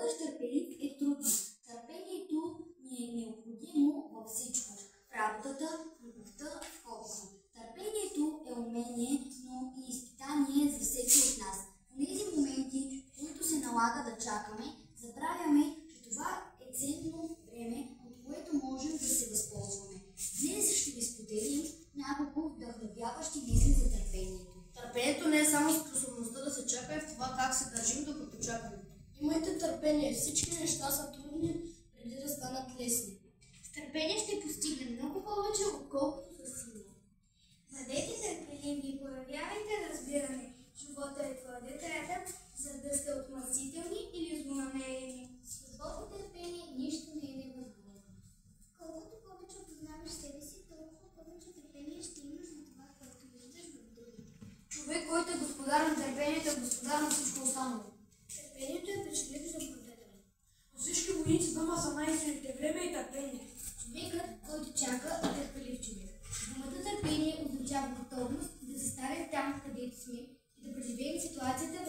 бъдеш търпелив е трудно. Търпението ни е необходимо във всичко. В работата, в любовта, в хобито. Търпението е умение, но и изпитание за всеки от нас. В тези моменти, в които се налага да чакаме, забравяме, че това е ценно време, от което можем да се възползваме. Днес ще ви споделим няколко вдъхновяващи мисли за търпението. Търпението не е само способността да се чака, и в това как се държим докато чакаме. Имайте търпение, всички неща са трудни преди да станат лесни. С търпение ще постигнем много повече, отколкото със сила. Бъдете търпеливи, проявявайте разбиране. Живота е твърде кратък, за да сте отмъстителни или злонамерени. С любов и търпение нищо не е невъзможно. Колкото повече опознаваш себе си, толкова повече търпение ще имаш за това, което виждаш в другите. Човек, който е господар на търпението, е господар на всичко останало. Търпението е печеливо за победата. По всички войници дума са най-силните време и търпение. Човекът, който чака, е търпелив човек. Думата търпение означава готовност да застанем там, където сме и да преживеем ситуацията